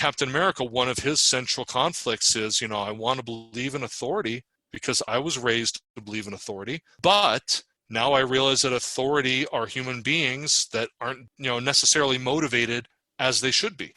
Captain America, one of his central conflicts is, I want to believe in authority because I was raised to believe in authority, but now I realize that authority are human beings that aren't, necessarily motivated as they should be.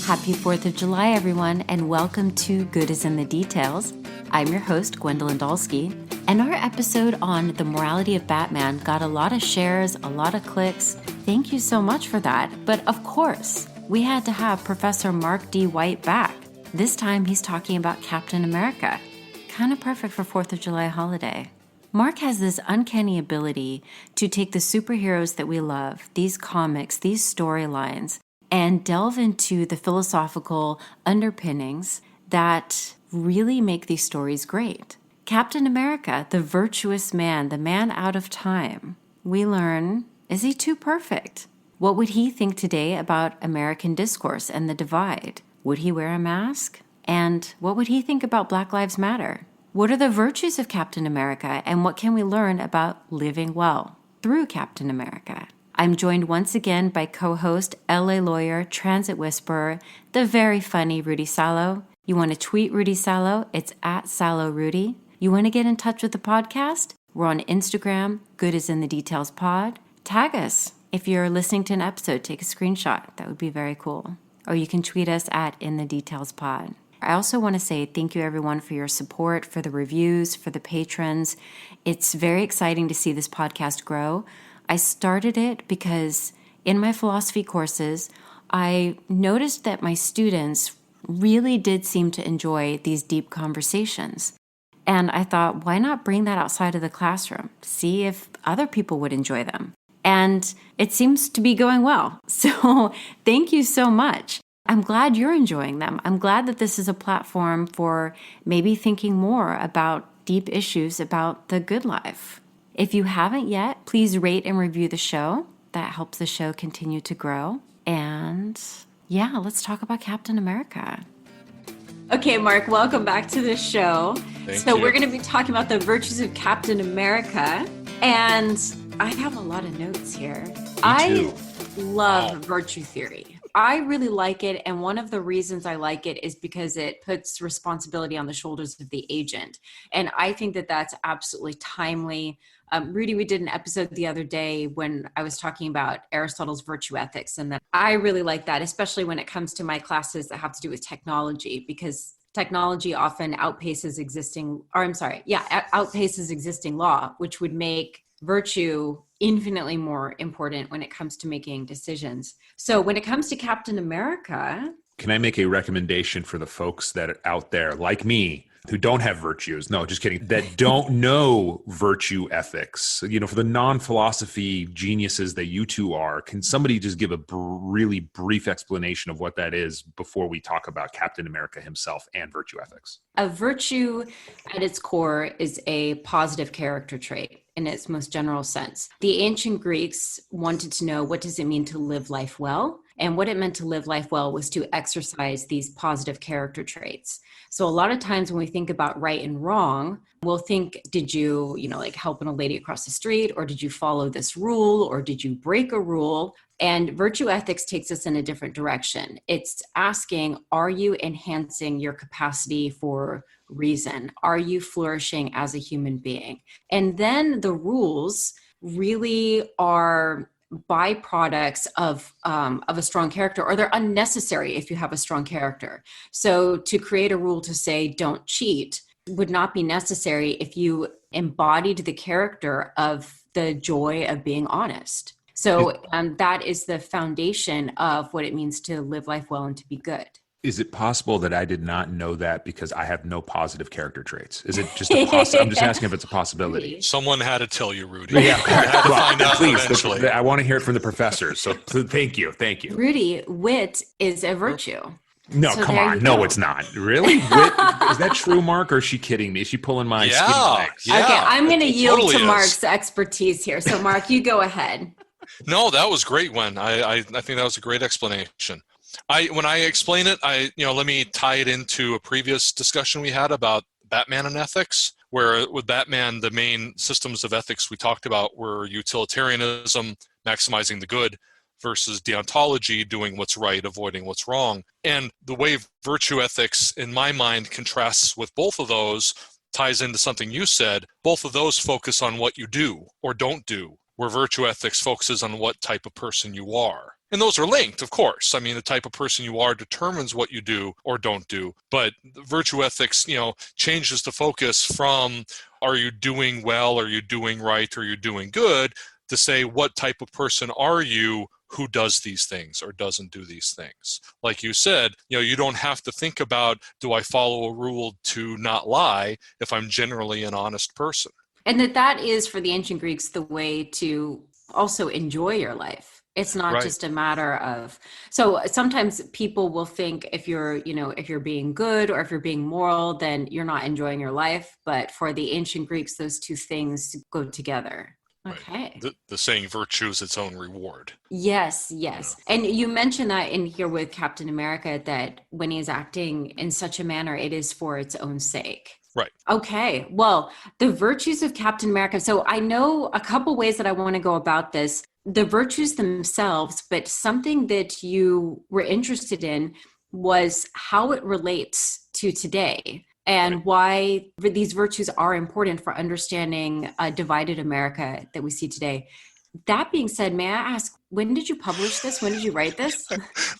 Happy 4th of July, everyone, and welcome to Good is in the Details. I'm your host, Gwendolyn Dalsky, and our episode on the morality of Batman got a lot of shares, a lot of clicks. Thank you so much for that. But of course, we had to have Professor Mark D. White back. This time he's talking about Captain America. Kind of perfect for 4th of July holiday. Mark has this uncanny ability to take the superheroes that we love, these comics, these storylines, and delve into the philosophical underpinnings that really make these stories great. Captain America, the virtuous man, the man out of time. We learn, is he too perfect? What would he think today about American discourse and the divide? Would he wear a mask? And what would he think about Black Lives Matter? What are the virtues of Captain America, and what can we learn about living well through Captain America? I'm joined once again by co-host, LA lawyer, transit whisperer, the very funny Rudy Salo. You want to tweet Rudy Salo? It's at SaloRudy. You want to get in touch with the podcast? We're on Instagram, Good is in the Details Pod. Tag us. If you're listening to an episode, take a screenshot. That would be very cool. Or you can tweet us at In the Details Pod. I also want to say thank you, everyone, for your support, for the reviews, for the patrons. It's very exciting to see this podcast grow. I started it because in my philosophy courses, I noticed that my students really did seem to enjoy these deep conversations. And I thought, why not bring that outside of the classroom? See if other people would enjoy them. And it seems to be going well. So thank you so much. I'm glad you're enjoying them. I'm glad that this is a platform for maybe thinking more about deep issues about the good life. If you haven't yet, please rate and review the show. That helps the show continue to grow. And yeah, let's talk about Captain America. Okay, Mark, welcome back to the show. Thank you. We're going to be talking about the virtues of Captain America. And I have a lot of notes here. I love virtue theory. I really like it, and one of the reasons I like it is because it puts responsibility on the shoulders of the agent. And I think that that's absolutely timely. Rudy, we did an episode the other day when I was talking about Aristotle's virtue ethics, and that I really like that, especially when it comes to my classes that have to do with technology, because technology often outpaces existing law, which would make virtue infinitely more important when it comes to making decisions. So when it comes to Captain America... Can I make a recommendation for the folks that are out there, like me, who don't have virtues? No, just kidding. That don't know virtue ethics. For the non-philosophy geniuses that you two are, can somebody just give a really brief explanation of what that is before we talk about Captain America himself and virtue ethics? A virtue at its core is a positive character trait in its most general sense. The ancient Greeks wanted to know, what does it mean to live life well? And what it meant to live life well was to exercise these positive character traits. So a lot of times when we think about right and wrong, we'll think, did you, helping a lady across the street, or did you follow this rule, or did you break a rule? And virtue ethics takes us in a different direction. It's asking, are you enhancing your capacity for reason? Are you flourishing as a human being? And then the rules really are byproducts of a strong character, or they're unnecessary if you have a strong character. So to create a rule to say don't cheat would not be necessary if you embodied the character of the joy of being honest. So that is the foundation of what it means to live life well and to be good. Is it possible that I did not know that because I have no positive character traits? Is it just a possibility? I'm just asking if it's a possibility. Someone had to tell you, Rudy. Yeah, you had to find out please, eventually. I want to hear it from the professors. So thank you. Rudy, wit is a virtue. No, so come on. No, it's not. Really? Is that true, Mark, or is she kidding me? Is she pulling my skinny legs? Yeah, okay, I'm going to yield to Mark's expertise here. So Mark, you go ahead. No, that was great, Gwen. I think that was a great explanation. When I explain it, let me tie it into a previous discussion we had about Batman and ethics, where with Batman, the main systems of ethics we talked about were utilitarianism, maximizing the good, versus deontology, doing what's right, avoiding what's wrong. And the way virtue ethics, in my mind, contrasts with both of those ties into something you said. Both of those focus on what you do or don't do, where virtue ethics focuses on what type of person you are. And those are linked, of course. I mean, the type of person you are determines what you do or don't do. But virtue ethics, changes the focus from are you doing well, are you doing right, are you doing good, to say what type of person are you who does these things or doesn't do these things. Like you said, you don't have to think about, do I follow a rule to not lie if I'm generally an honest person? And that is, for the ancient Greeks, the way to also enjoy your life. It's not Right. just a matter of, so sometimes people will think if you're being good or if you're being moral, then you're not enjoying your life. But for the ancient Greeks, those two things go together. Okay. Right. The saying virtue is its own reward. Yes. And you mentioned that in here with Captain America, that when he's acting in such a manner, it is for its own sake. Right. Okay. Well, the virtues of Captain America. So I know a couple ways that I want to go about this. The virtues themselves, but something that you were interested in was how it relates to today and why these virtues are important for understanding a divided America that we see today. That being said, may I ask, when did you publish this? When did you write this?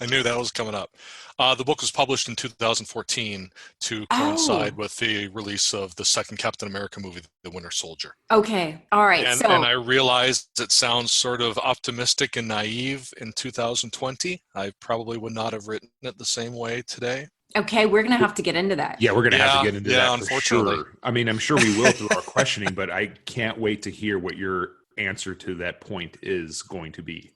I knew that was coming up. The book was published in 2014 to coincide with the release of the second Captain America movie, The Winter Soldier. Okay. All right. And I realized it sounds sort of optimistic and naive in 2020. I probably would not have written it the same way today. Okay, we're going to have to get into that. Yeah, we're going to have to get into that for unfortunately. sure. I mean, I'm sure we will through our questioning, but I can't wait to hear what your answer to that point is going to be.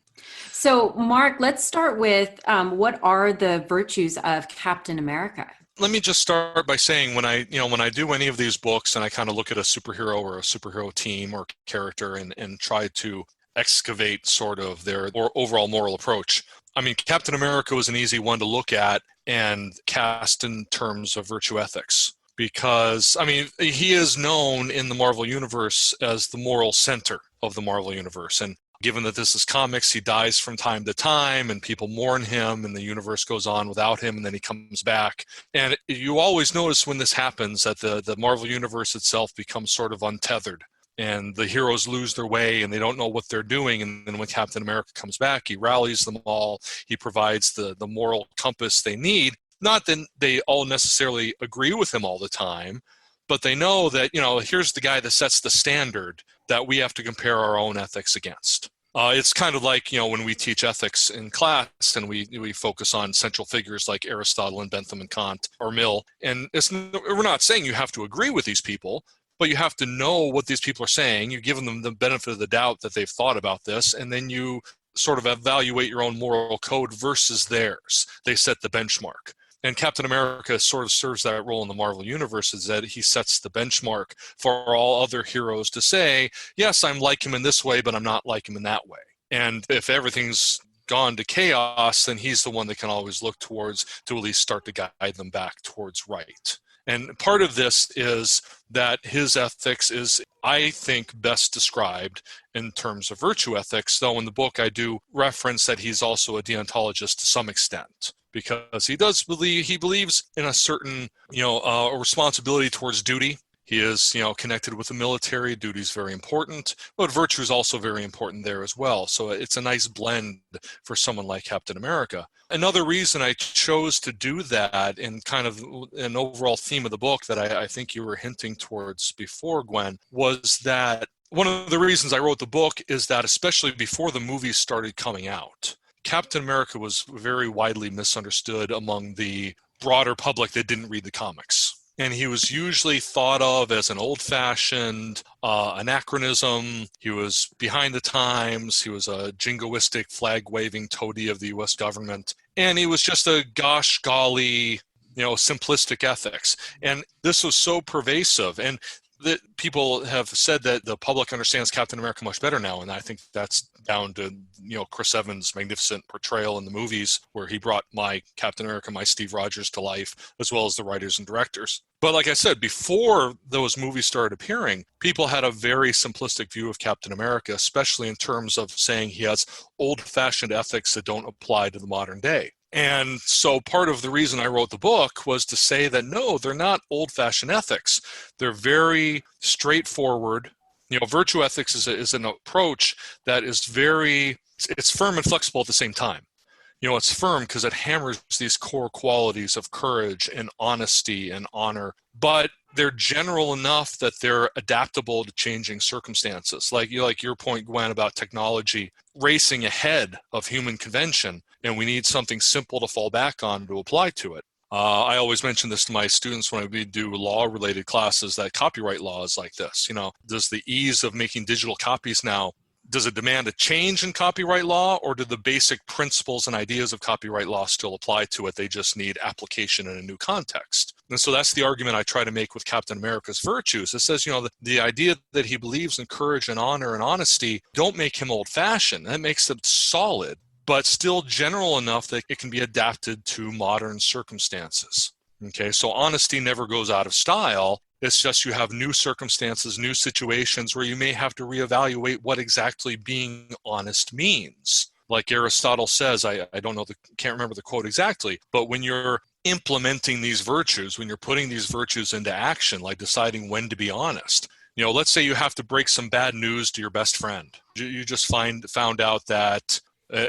So, Mark, let's start with what are the virtues of Captain America? Let me just start by saying when I do any of these books and I kind of look at a superhero or a superhero team or character and try to excavate sort of their overall moral approach. I mean, Captain America was an easy one to look at and cast in terms of virtue ethics. Because, I mean, he is known in the Marvel Universe as the moral center of the Marvel Universe. And given that this is comics, he dies from time to time and people mourn him and the universe goes on without him and then he comes back. And you always notice when this happens that the Marvel Universe itself becomes sort of untethered and the heroes lose their way and they don't know what they're doing. And then when Captain America comes back, he rallies them all. He provides the moral compass they need. Not that they all necessarily agree with him all the time, but they know that, here's the guy that sets the standard that we have to compare our own ethics against. It's kind of like, when we teach ethics in class and we focus on central figures like Aristotle and Bentham and Kant or Mill. And we're not saying you have to agree with these people, but you have to know what these people are saying. You give them the benefit of the doubt that they've thought about this, and then you sort of evaluate your own moral code versus theirs. They set the benchmark. And Captain America sort of serves that role in the Marvel Universe, is that he sets the benchmark for all other heroes to say, yes, I'm like him in this way, but I'm not like him in that way. And if everything's gone to chaos, then he's the one that can always look towards to at least start to guide them back towards right. And part of this is that his ethics is, I think, best described in terms of virtue ethics, though in the book I do reference that he's also a deontologist to some extent. Because he believes in a certain, a responsibility towards duty. He is, connected with the military. Duty is very important, but virtue is also very important there as well. So it's a nice blend for someone like Captain America. Another reason I chose to do that, in kind of an overall theme of the book that I think you were hinting towards before, Gwen, was that one of the reasons I wrote the book is that especially before the movies started coming out, Captain America was very widely misunderstood among the broader public that didn't read the comics. And he was usually thought of as an old-fashioned anachronism. He was behind the times. He was a jingoistic, flag-waving toady of the U.S. government. And he was just a gosh golly, simplistic ethics. And this was so pervasive. And that people have said that the public understands Captain America much better now, and I think that's down to Chris Evans' magnificent portrayal in the movies, where he brought my Captain America, my Steve Rogers to life, as well as the writers and directors. But like I said, before those movies started appearing, people had a very simplistic view of Captain America, especially in terms of saying he has old-fashioned ethics that don't apply to the modern day. And so part of the reason I wrote the book was to say that no, they're not old-fashioned ethics. They're very straightforward. Virtue ethics is an approach that is it's firm and flexible at the same time. It's firm because it hammers these core qualities of courage and honesty and honor, but they're general enough that they're adaptable to changing circumstances. Like your point, Gwen, about technology racing ahead of human convention, and we need something simple to fall back on to apply to it. I always mention this to my students when we do law-related classes, that copyright law is like this. Does the ease of making digital copies now, does it demand a change in copyright law, or do the basic principles and ideas of copyright law still apply to it? They just need application in a new context. And so that's the argument I try to make with Captain America's virtues. It says, the idea that he believes in courage and honor and honesty don't make him old-fashioned. That makes him solid, but still general enough that it can be adapted to modern circumstances. Okay, so honesty never goes out of style. It's just you have new circumstances, new situations where you may have to reevaluate what exactly being honest means. Like Aristotle says, I can't remember the quote exactly, but when you're implementing these virtues, when you're putting these virtues into action, like deciding when to be honest, let's say you have to break some bad news to your best friend. You just found out that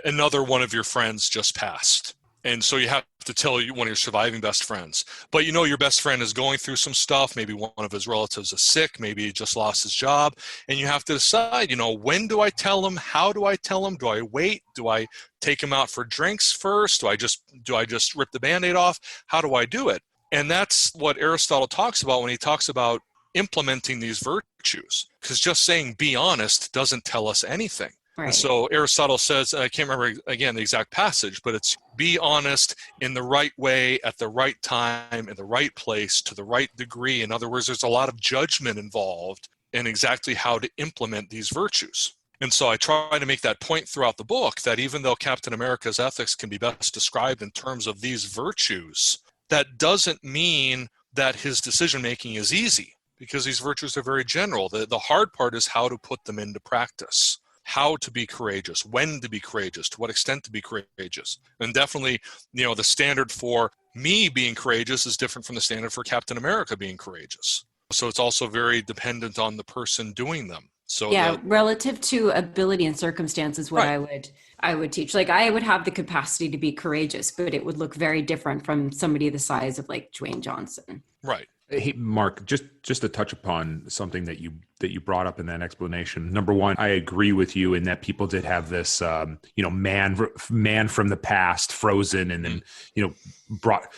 another one of your friends just passed. And so you have to tell one of your surviving best friends. But your best friend is going through some stuff. Maybe one of his relatives is sick. Maybe he just lost his job. And you have to decide, when do I tell him? How do I tell him? Do I wait? Do I take him out for drinks first? Do I just rip the Band-Aid off? How do I do it? And that's what Aristotle talks about when he talks about implementing these virtues. Because just saying be honest doesn't tell us anything. Right. And so Aristotle says, I can't remember again the exact passage, but it's be honest in the right way, at the right time, in the right place, to the right degree. In other words, there's a lot of judgment involved in exactly how to implement these virtues. And so I try to make that point throughout the book, that even though Captain America's ethics can be best described in terms of these virtues, that doesn't mean that his decision-making is easy, because these virtues are very general. The hard part is how to put them into practice. How to be courageous, when to be courageous, to what extent to be courageous. And definitely, the standard for me being courageous is different from the standard for Captain America being courageous. So it's also very dependent on the person doing them. So relative to ability and circumstance is what right. I would teach. Like, I would have the capacity to be courageous, but it would look very different from somebody the size of like Dwayne Johnson. Right. Hey, Mark, just to touch upon something that you brought up in that explanation. Number one, I agree with you in that people did have this, man from the past frozen, and then, brought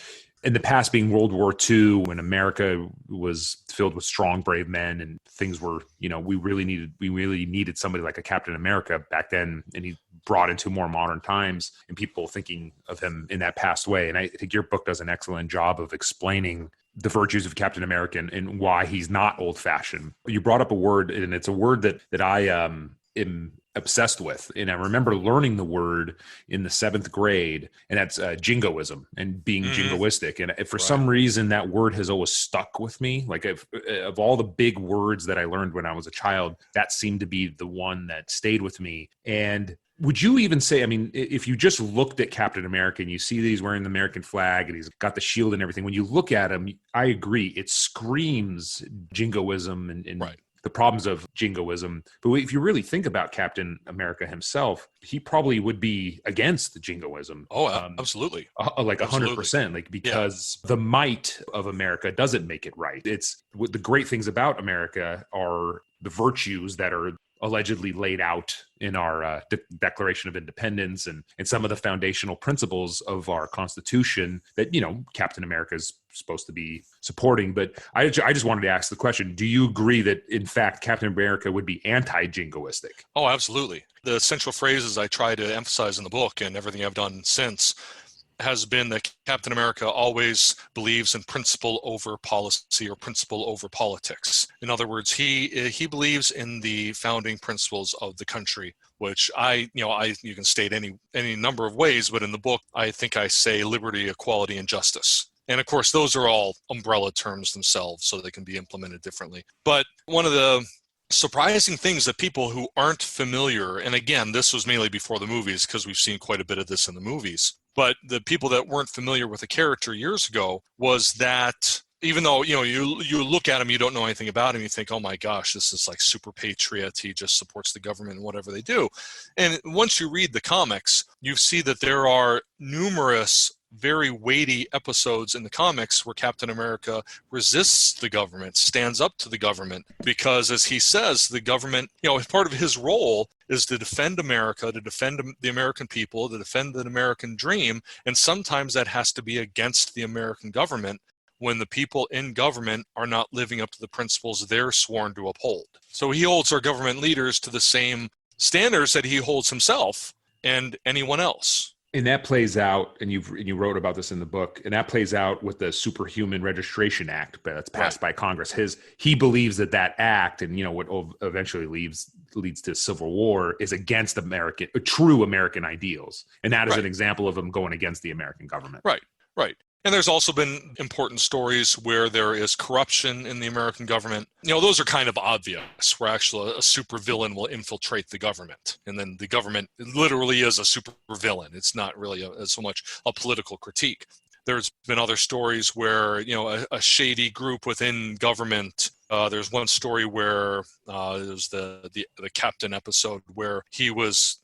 in the past being World War II, when America was filled with strong, brave men, and things were, we really needed somebody like a Captain America back then, and he brought into more modern times and people thinking of him in that past way. And I think your book does an excellent job of explaining the virtues of Captain America and why he's not old-fashioned. You brought up a word, and it's a word that I am obsessed with. And I remember learning the word in the 7th grade, and that's jingoism and being jingoistic. And for some reason, that word has always stuck with me. Like, of all the big words that I learned when I was a child, that seemed to be the one that stayed with me. And would you even say, if you just looked at Captain America and you see that he's wearing the American flag and he's got the shield and everything, when you look at him, I agree, it screams jingoism and right. the problems of jingoism. But if you really think about Captain America himself, he probably would be against the jingoism. Oh, absolutely. Like 100%, like, because the might of America doesn't make it right. It's the great things about America are the virtues that are allegedly laid out in our Declaration of Independence and some of the foundational principles of our Constitution that, Captain America is supposed to be supporting. But I just wanted to ask the question, do you agree that, in fact, Captain America would be anti-jingoistic? Oh, absolutely. The central phrases I try to emphasize in the book and everything I've done since has been that Captain America always believes in principle over policy or principle over politics. In other words, he believes in the founding principles of the country, which you can state any number of ways, but in the book, I think I say liberty, equality, and justice. And of course, those are all umbrella terms themselves, so they can be implemented differently. But one of the surprising things that people who aren't familiar, and again, this was mainly before the movies because we've seen quite a bit of this in the movies, but the people that weren't familiar with the character years ago was that even though, you look at him, you don't know anything about him, you think, oh my gosh, this is like super patriot, he just supports the government and whatever they do. And once you read the comics, you see that there are numerous very weighty episodes in the comics where Captain America resists the government, stands up to the government, because as he says, the government, part of his role is to defend America, to defend the American people, to defend the American dream. And sometimes that has to be against the American government when the people in government are not living up to the principles they're sworn to uphold. So he holds our government leaders to the same standards that he holds himself and anyone else. And that plays out, and you wrote about this in the book, and that plays out with the Superhuman Registration Act that's passed by Congress. He believes that act, and what eventually leads to civil war, is against true American ideals, and that is an example of him going against the American government. Right. And there's also been important stories where there is corruption in the American government. Those are kind of obvious, where actually a supervillain will infiltrate the government. And then the government literally is a supervillain. It's not really so much a political critique. There's been other stories where, a shady group within government. There's one story where it was the captain episode where he was,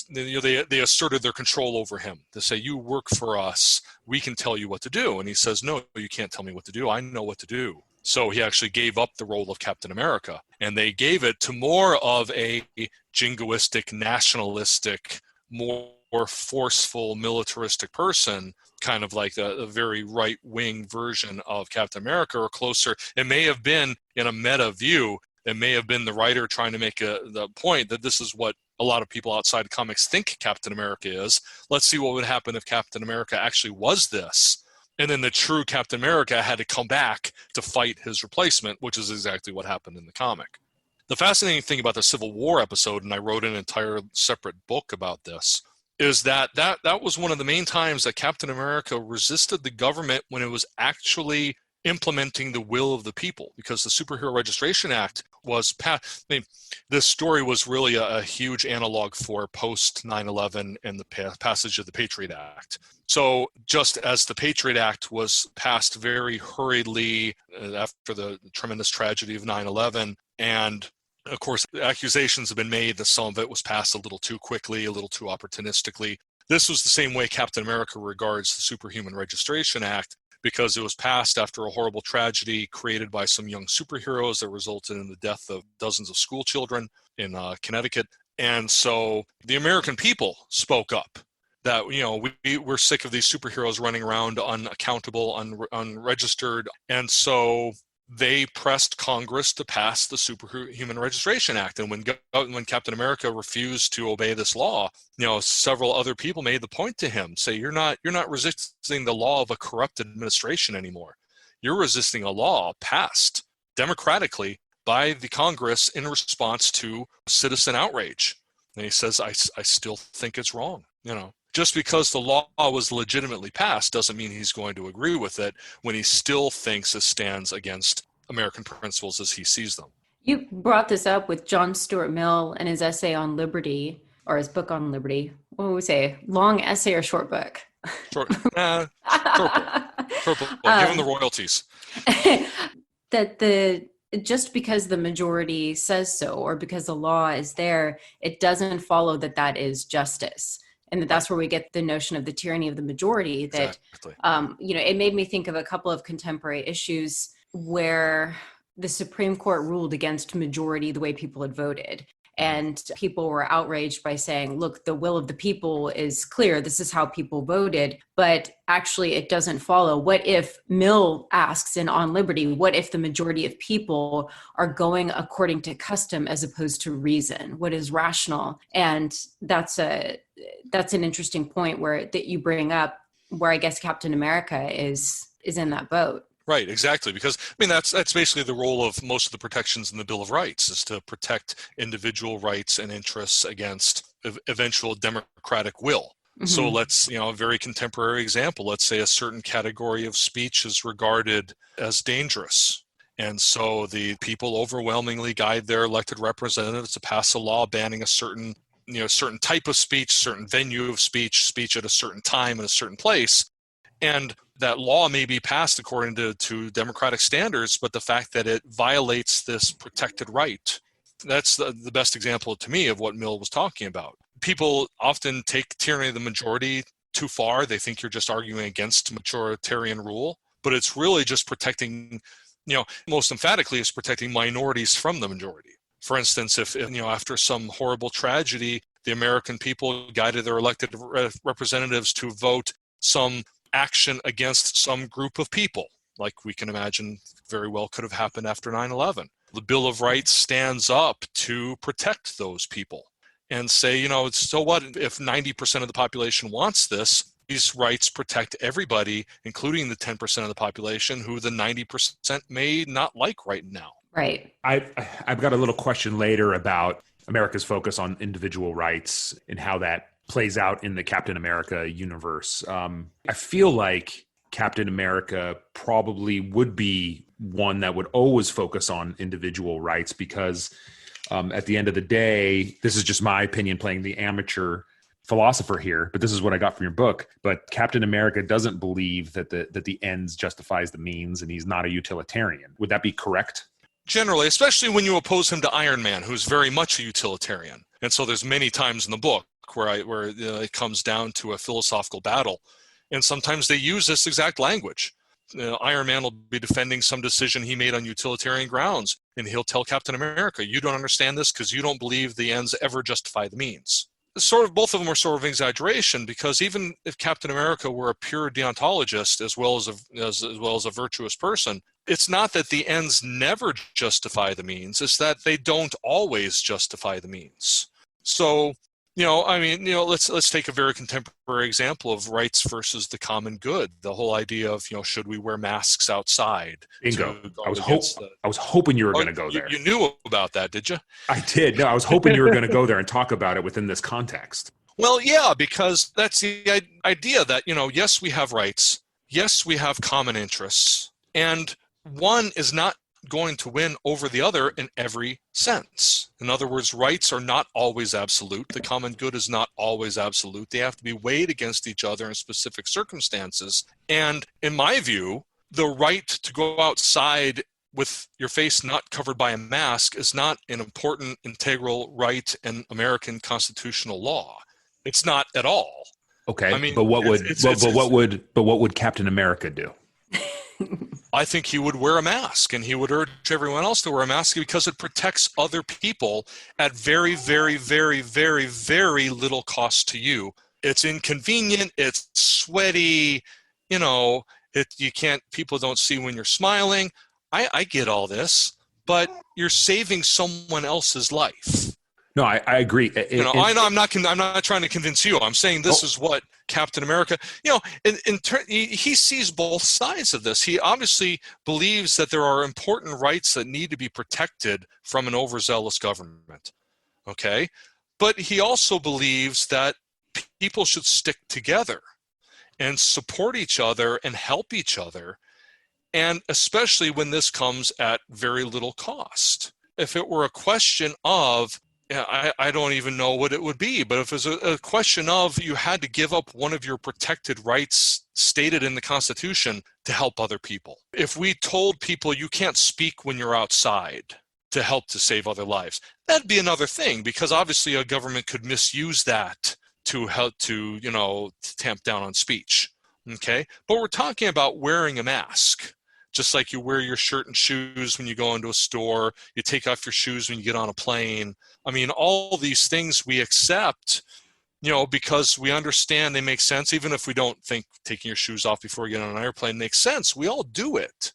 they asserted their control over him. They say, you work for us, we can tell you what to do. And he says, no, you can't tell me what to do. I know what to do. So he actually gave up the role of Captain America, and they gave it to more of a jingoistic, nationalistic, more forceful, militaristic person, kind of like a very right-wing version of Captain America, or closer. It may have been, in a meta view, it may have been the writer trying to make the point that this is what a lot of people outside comics think Captain America is. Let's see what would happen if Captain America actually was this. And then the true Captain America had to come back to fight his replacement, which is exactly what happened in the comic. The fascinating thing about the Civil War episode, and I wrote an entire separate book about this, is that was one of the main times that Captain America resisted the government when it was actually implementing the will of the people, because the Superhero Registration Act was passed. This story was really a huge analog for post 9/11 and the passage of the Patriot Act. So just as the Patriot Act was passed very hurriedly after the tremendous tragedy of 9/11, and of course, accusations have been made that some of it was passed a little too quickly, a little too opportunistically. This was the same way Captain America regards the Superhuman Registration Act, because it was passed after a horrible tragedy created by some young superheroes that resulted in the death of dozens of school children in Connecticut. And so the American people spoke up that, we're sick of these superheroes running around unaccountable, unregistered. And so they pressed Congress to pass the Superhuman Registration Act. And when Captain America refused to obey this law, several other people made the point to him, say, you're not resisting the law of a corrupt administration anymore. You're resisting a law passed democratically by the Congress in response to citizen outrage. And he says, I still think it's wrong. Just because the law was legitimately passed doesn't mean he's going to agree with it when he still thinks it stands against American principles as he sees them. You brought this up with John Stuart Mill and his essay on liberty, or his book on liberty. What would we say? Long essay or short book? Short book. Short book. Give him the royalties. That just because the majority says so, or because the law is there, it doesn't follow that is justice. And that's where we get the notion of the tyranny of the majority. That, exactly. It made me think of a couple of contemporary issues where the Supreme Court ruled against majority the way people had voted. And people were outraged by saying, look, the will of the people is clear. This is how people voted. But actually, it doesn't follow. What if Mill asks in On Liberty, what if the majority of people are going according to custom as opposed to reason? What is rational? And that's an interesting point that you bring up. where I guess Captain America is in that boat. Right, exactly. Because I mean that's basically the role of most of the protections in the Bill of Rights, is to protect individual rights and interests against eventual democratic will. So let's, a very contemporary example, let's say a certain category of speech is regarded as dangerous. And so the people overwhelmingly guide their elected representatives to pass a law banning a certain type of speech, certain venue of speech at a certain time in a certain place. And that law may be passed according to democratic standards, but the fact that it violates this protected right, that's the best example to me of what Mill was talking about. People often take tyranny of the majority too far. They think you're just arguing against majoritarian rule, but it's really just protecting, most emphatically, it's protecting minorities from the majority. For instance, if after some horrible tragedy, the American people guided their elected representatives to vote some action against some group of people, like we can imagine very well could have happened after 9/11. The Bill of Rights stands up to protect those people and say, so what if 90% of the population wants this? These rights protect everybody, including the 10% of the population who the 90% may not like right now. Right. I've got a little question later about America's focus on individual rights and how that plays out in the Captain America universe. I feel like Captain America probably would be one that would always focus on individual rights because at the end of the day, this is just my opinion playing the amateur philosopher here, but this is what I got from your book. But Captain America doesn't believe that the ends justifies the means, and he's not a utilitarian. Would that be correct? Generally, especially when you oppose him to Iron Man, who's very much a utilitarian. And so there's many times in the book where it comes down to a philosophical battle. And sometimes they use this exact language. Iron Man will be defending some decision he made on utilitarian grounds, and he'll tell Captain America, you don't understand this because you don't believe the ends ever justify the means. Both of them are sort of exaggeration, because even if Captain America were a pure deontologist as well as a virtuous person, it's not that the ends never justify the means, it's that they don't always justify the means. So, let's take a very contemporary example of rights versus the common good. The whole idea of, should we wear masks outside? Bingo. I was hoping you were going to go there. You knew about that, did you? I did. No, I was hoping you were going to go there and talk about it within this context. Well, yeah, because that's the idea that, yes, we have rights. Yes, we have common interests. And one is not going to win over the other in every sense. In other words, rights are not always absolute. The common good is not always absolute. They have to be weighed against each other in specific circumstances. And in my view, the right to go outside with your face not covered by a mask is not an important integral right in American constitutional law. It's not at all. Okay, but what would Captain America do? I think he would wear a mask, and he would urge everyone else to wear a mask because it protects other people at very, very, very, very, very little cost to you. It's inconvenient. It's sweaty. People don't see when you're smiling. I get all this, but you're saving someone else's life. No, I agree. I know I'm not trying to convince you. I'm saying this is what Captain America, he sees both sides of this. He obviously believes that there are important rights that need to be protected from an overzealous government. Okay? But he also believes that people should stick together and support each other and help each other, and especially when this comes at very little cost. If it were a question of, I don't even know what it would be, but if it was a question of you had to give up one of your protected rights stated in the Constitution to help other people. If we told people you can't speak when you're outside to help to save other lives, that'd be another thing, because obviously a government could misuse that to help to tamp down on speech. Okay? But we're talking about wearing a mask. Just like you wear your shirt and shoes when you go into a store, you take off your shoes when you get on a plane. All these things we accept, because we understand they make sense, even if we don't think taking your shoes off before you get on an airplane makes sense. We all do it.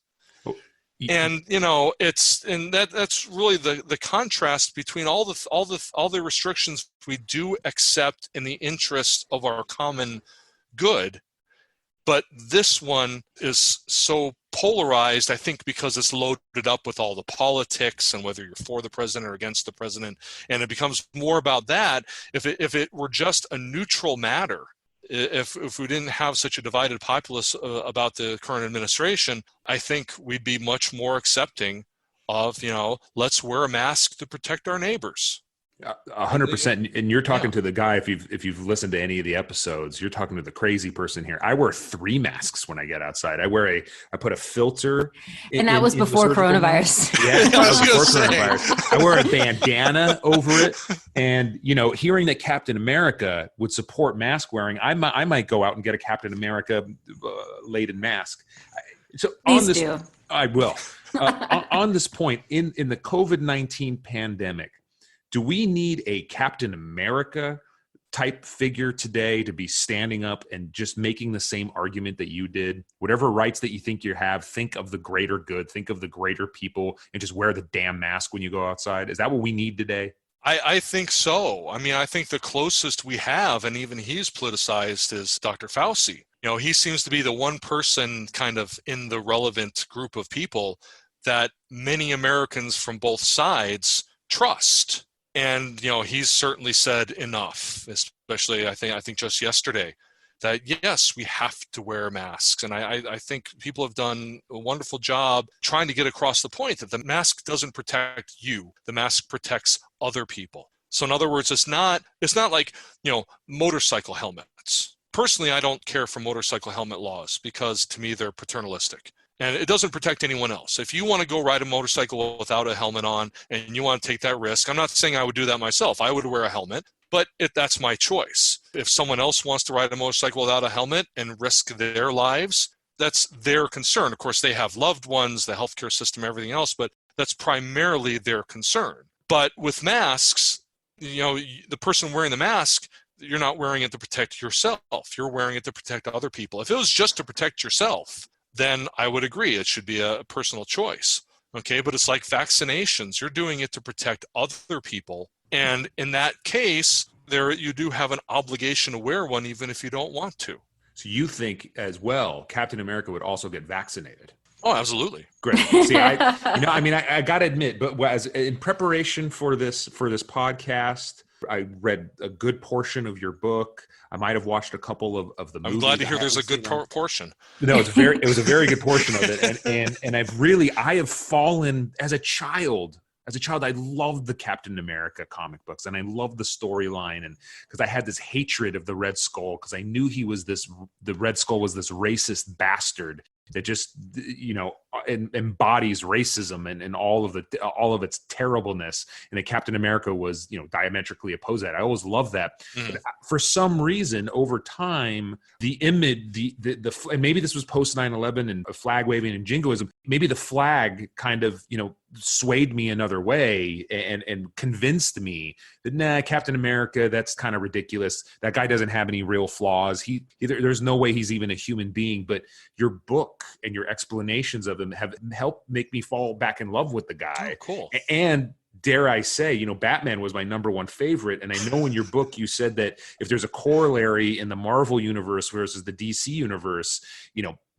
And that's really the contrast between all the restrictions we do accept in the interest of our common good, But this one is so polarized, I think, because it's loaded up with all the politics and whether you're for the president or against the president. And it becomes more about that. If it were just a neutral matter, if we didn't have such a divided populace about the current administration, I think we'd be much more accepting of, let's wear a mask to protect our neighbors. 100%. And you're talking to the guy, if you've listened to any of the episodes, you're talking to the crazy person here. I wear 3 masks when I get outside. I put a filter. And that was before coronavirus. Yeah, that was before coronavirus. I wear a bandana over it. And, hearing that Captain America would support mask wearing, I might go out and get a Captain America laden mask. So Please do. I will. On this point, in the COVID-19 pandemic, do we need a Captain America type figure today to be standing up and just making the same argument that you did? Whatever rights that you think you have, think of the greater good, think of the greater people, and just wear the damn mask when you go outside. Is that what we need today? I think so. I mean, I think the closest we have, and even he's politicized, is Dr. Fauci. He seems to be the one person kind of in the relevant group of people that many Americans from both sides trust. And, he's certainly said enough, especially I think just yesterday, that yes, we have to wear masks. And I think people have done a wonderful job trying to get across the point that the mask doesn't protect you. The mask protects other people. So in other words, it's not like, motorcycle helmets. Personally, I don't care for motorcycle helmet laws because to me, they're paternalistic. And it doesn't protect anyone else. If you want to go ride a motorcycle without a helmet on and you want to take that risk, I'm not saying I would do that myself. I would wear a helmet, but that's my choice. If someone else wants to ride a motorcycle without a helmet and risk their lives, that's their concern. Of course, they have loved ones, the healthcare system, everything else, but that's primarily their concern. But with masks, the person wearing the mask, you're not wearing it to protect yourself. You're wearing it to protect other people. If it was just to protect yourself, then I would agree it should be a personal choice. Okay, but it's like vaccinations. You're doing it to protect other people. And in that case, you do have an obligation to wear one even if you don't want to. So you think as well, Captain America would also get vaccinated? Oh, absolutely. Great. See, I got to admit, but as in preparation for this podcast, I read a good portion of your book. I might have watched a couple of the movies. I'm glad to hear there's a good portion. No, it was a very good portion of it. And I have fallen as a child. As a child, I loved the Captain America comic books, and I loved the storyline, and because I had this hatred of the Red Skull, because I knew the Red Skull was this racist bastard that just embodies racism and all of its terribleness, and that Captain America was diametrically opposed to that. I always loved that. But for some reason, over time, the image, and maybe this was post 9/11 and flag waving and jingoism. Maybe the flag kind of swayed me another way and convinced me that Captain America, that's kind of ridiculous. That guy doesn't have any real flaws. There's no way he's even a human being. But your book and your explanations of him have helped make me fall back in love with the guy. Oh, cool. And dare I say, Batman was my number one favorite. And I know in your book you said that if there's a corollary in the Marvel universe versus the DC universe,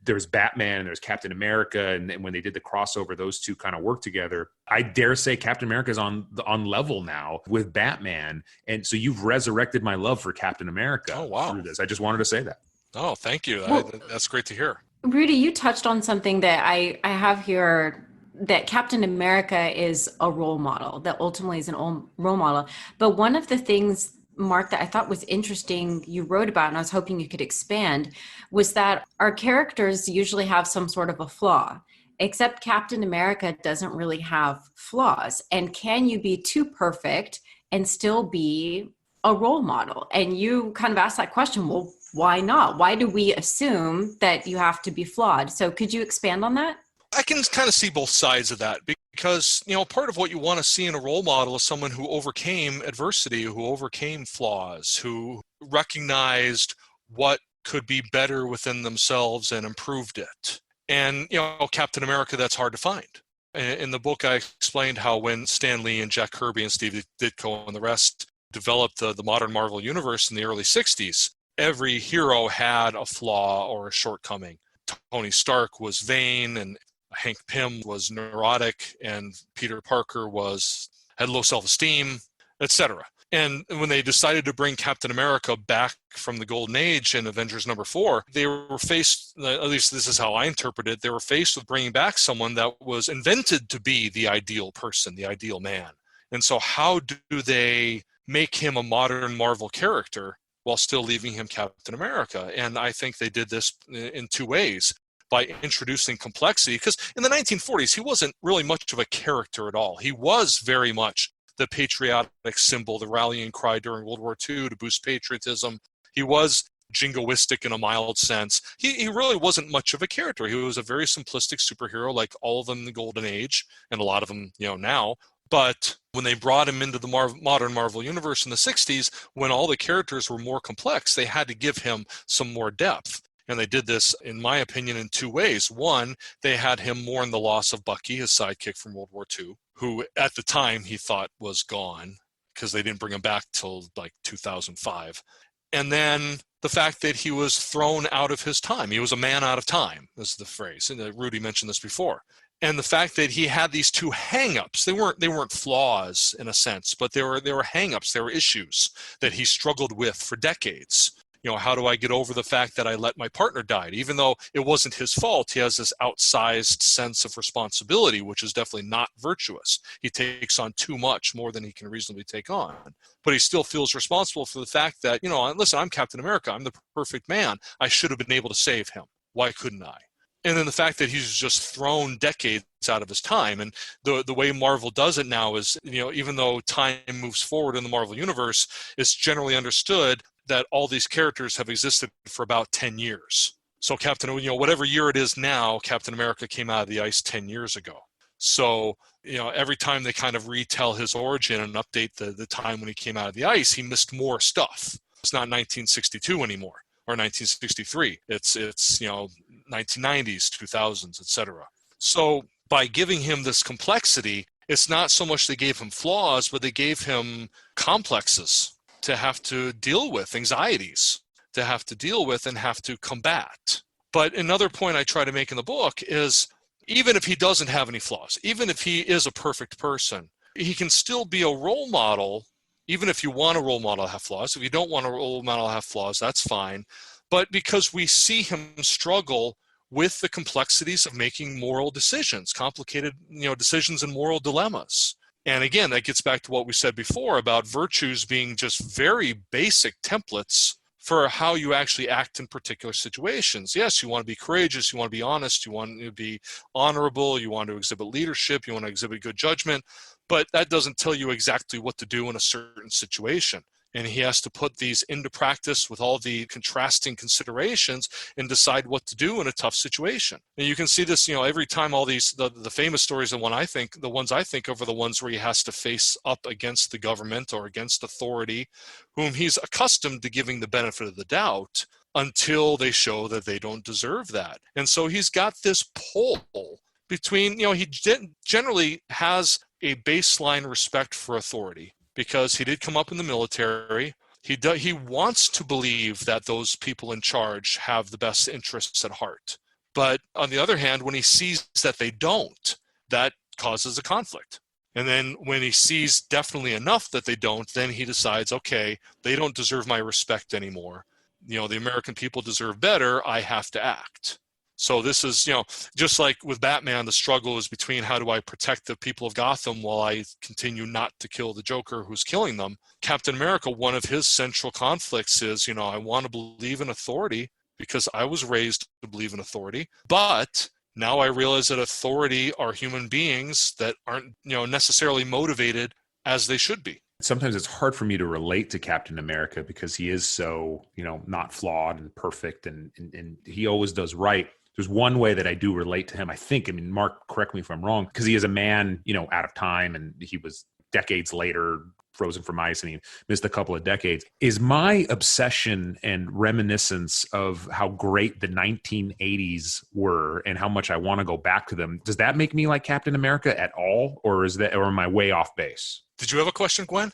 there's Batman and there's Captain America, and when they did the crossover, those two kind of work together. I dare say Captain America is on level now with Batman, and so you've resurrected my love for Captain America. Oh, wow. Through this. I just wanted to say that. Oh, thank you. That's great to hear. Rudy, you touched on something that I have here, that Captain America is a role model, that ultimately is role model. But one of the things, Mark, that I thought was interesting you wrote about, and I was hoping you could expand, was that our characters usually have some sort of a flaw, except Captain America doesn't really have flaws. And can you be too perfect and still be a role model? And you kind of asked that question, well, why not? Why do we assume that you have to be flawed? So could you expand on that? I can kind of see both sides of that, because, part of what you want to see in a role model is someone who overcame adversity, who overcame flaws, who recognized what could be better within themselves and improved it. And, Captain America, that's hard to find. In the book, I explained how when Stan Lee and Jack Kirby and Steve Ditko and the rest developed the modern Marvel universe in the early 60s, every hero had a flaw or a shortcoming. Tony Stark was vain, and Hank Pym was neurotic, and Peter Parker had low self-esteem, etc. And when they decided to bring Captain America back from the Golden Age in Avengers #4, they were faced, at least this is how I interpret it, they were faced with bringing back someone that was invented to be the ideal person, the ideal man. And so how do they make him a modern Marvel character while still leaving him Captain America? And I think they did this in two ways. By introducing complexity, because in the 1940s, he wasn't really much of a character at all. He was very much the patriotic symbol, the rallying cry during World War II to boost patriotism. He was jingoistic in a mild sense. He really wasn't much of a character. He was a very simplistic superhero, like all of them in the Golden Age, and a lot of them, now. But when they brought him into the modern Marvel universe in the 60s, when all the characters were more complex, they had to give him some more depth. And they did this, in my opinion, in two ways. One, they had him mourn the loss of Bucky, his sidekick from World War II, who at the time he thought was gone because they didn't bring him back till like 2005. And then the fact that he was thrown out of his time. He was a man out of time, is the phrase. And Rudy mentioned this before. And the fact that he had these two hang-ups, they weren't flaws in a sense, but they were hang-ups, they were issues that he struggled with for decades. How do I get over the fact that I let my partner die? Even though it wasn't his fault, he has this outsized sense of responsibility, which is definitely not virtuous. He takes on too much, more than he can reasonably take on. But he still feels responsible for the fact that, listen, I'm Captain America. I'm the perfect man. I should have been able to save him. Why couldn't I? And then the fact that he's just thrown decades out of his time. And the way Marvel does it now is, even though time moves forward in the Marvel universe, it's generally understood that all these characters have existed for about 10 years. So whatever year it is now, Captain America came out of the ice 10 years ago. So, every time they kind of retell his origin and update the time when he came out of the ice, he missed more stuff. It's not 1962 anymore or 1963. It's 1990s, 2000s, etc. So by giving him this complexity, it's not so much they gave him flaws, but they gave him complexes to have to deal with, anxieties to have to deal with and have to combat. But another point I try to make in the book is, even if he doesn't have any flaws, even if he is a perfect person, he can still be a role model, even if you want a role model to have flaws. If you don't want a role model to have flaws, that's fine. But because we see him struggle with the complexities of making moral decisions, complicated, decisions and moral dilemmas. And again, that gets back to what we said before about virtues being just very basic templates for how you actually act in particular situations. Yes, you want to be courageous, you want to be honest, you want to be honorable, you want to exhibit leadership, you want to exhibit good judgment, but that doesn't tell you exactly what to do in a certain situation. And he has to put these into practice with all the contrasting considerations and decide what to do in a tough situation. And you can see this, every time all these, the famous stories, the ones I think of are the ones where he has to face up against the government or against authority, whom he's accustomed to giving the benefit of the doubt until they show that they don't deserve that. And so he's got this pull between, he generally has a baseline respect for authority, because he did come up in the military. He wants to believe that those people in charge have the best interests at heart. But on the other hand, when he sees that they don't, that causes a conflict. And then when he sees definitely enough that they don't, then he decides, okay, they don't deserve my respect anymore. The American people deserve better. I have to act. So this is, just like with Batman, the struggle is between how do I protect the people of Gotham while I continue not to kill the Joker who's killing them. Captain America, one of his central conflicts is, I want to believe in authority because I was raised to believe in authority. But now I realize that authority are human beings that aren't, necessarily motivated as they should be. Sometimes it's hard for me to relate to Captain America because he is so, not flawed and perfect and he always does right. There's one way that I do relate to him. Mark, correct me if I'm wrong, because he is a man, out of time, and he was decades later frozen from ice and he missed a couple of decades. Is my obsession and reminiscence of how great the 1980s were and how much I want to go back to them, does that make me like Captain America at all? Or am I way off base? Did you have a question, Gwen?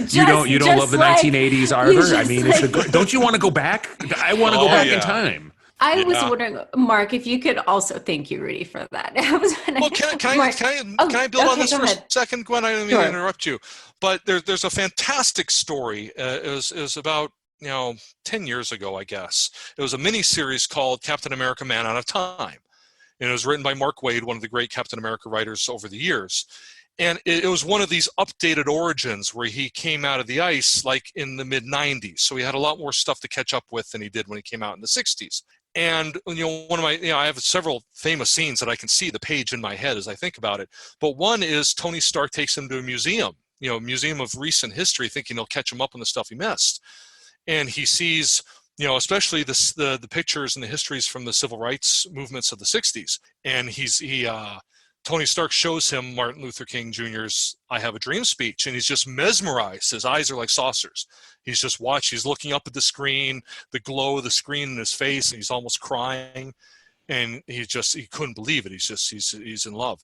You don't love the 1980s either? I mean, like, don't you want to go back? I want to go back in time. I was wondering, Mark, if you could also, thank you, Rudy, for that. Well, can I build on this for a second, Gwen? I didn't mean to interrupt you, but there's a fantastic story. It was about 10 years ago, I guess. It was a mini series called Captain America: Man Out of Time, and it was written by Mark Waid, one of the great Captain America writers over the years. And it was one of these updated origins where he came out of the ice like in the mid 90s. So he had a lot more stuff to catch up with than he did when he came out in the 60s. And one of my, I have several famous scenes that I can see the page in my head as I think about it. But one is Tony Stark takes him to a museum, museum of recent history, thinking he'll catch him up on the stuff he missed. And he sees, especially the pictures and the histories from the civil rights movements of the 60s. And Tony Stark shows him Martin Luther King Jr.'s "I Have a Dream" speech, and he's just mesmerized. His eyes are like saucers. He's just watching. He's looking up at the screen, the glow of the screen in his face, and he's almost crying. And he couldn't believe it. He's in love.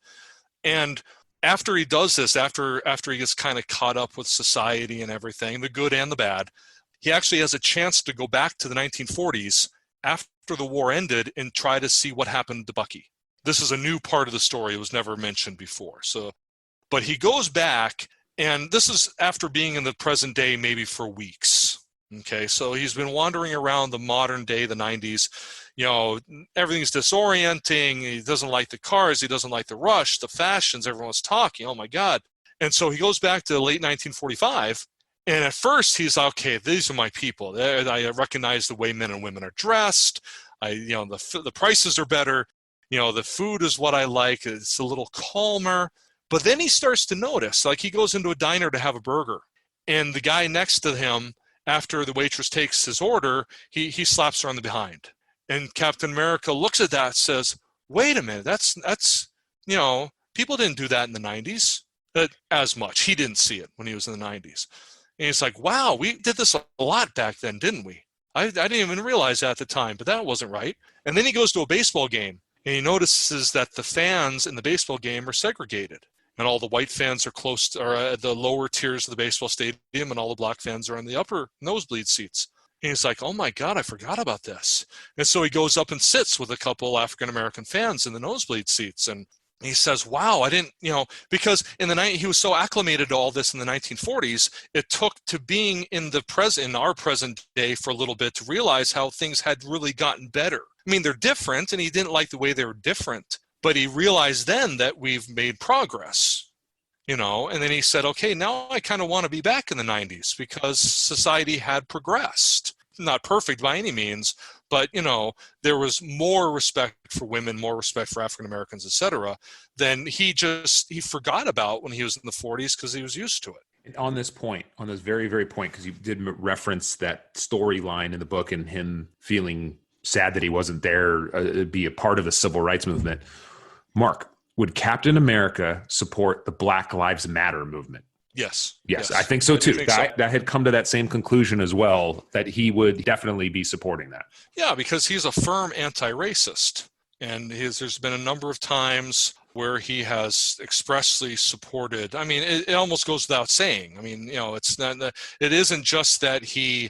And after he does this, after he gets kind of caught up with society and everything, the good and the bad, he actually has a chance to go back to the 1940s after the war ended and try to see what happened to Bucky. This is a new part of the story. It was never mentioned before. But he goes back, and this is after being in the present day maybe for weeks. Okay, so he's been wandering around the modern day, the 90s. Everything's disorienting. He doesn't like the cars. He doesn't like the rush, the fashions. Everyone's talking. Oh, my God. And so he goes back to late 1945. And at first, he's okay. These are my people. I recognize the way men and women are dressed. The prices are better. The food is what I like. It's a little calmer. But then he starts to notice, like he goes into a diner to have a burger, and the guy next to him, after the waitress takes his order, he slaps her on the behind. And Captain America looks at that and says, wait a minute, that's people didn't do that in the 90s as much. He didn't see it when he was in the 90s. And he's like, wow, we did this a lot back then, didn't we? I didn't even realize that at the time, but that wasn't right. And then he goes to a baseball game, and he notices that the fans in the baseball game are segregated. And all the white fans are at the lower tiers of the baseball stadium, and all the black fans are in the upper nosebleed seats. And he's like, oh my God, I forgot about this. And so he goes up and sits with a couple African-American fans in the nosebleed seats. And he says, wow, I didn't, because he was so acclimated to all this in the 1940s, it took to being in our present day for a little bit to realize how things had really gotten better. I mean, they're different, and he didn't like the way they were different, but he realized then that we've made progress, and then he said, okay, now I kind of want to be back in the 90s because society had progressed. Not perfect by any means, but, there was more respect for women, more respect for African Americans, etc., than he forgot about when he was in the 40s because he was used to it. On this very, very point, because you did reference that storyline in the book and him feeling sad that he wasn't there, be a part of the civil rights movement. Mark, would Captain America support the Black Lives Matter movement? Yes. I think so too. That had come to that same conclusion as well, that he would definitely be supporting that. Yeah, because he's a firm anti-racist. And there's been a number of times where he has expressly supported. I mean, it almost goes without saying. I mean, it's not. It isn't just that he,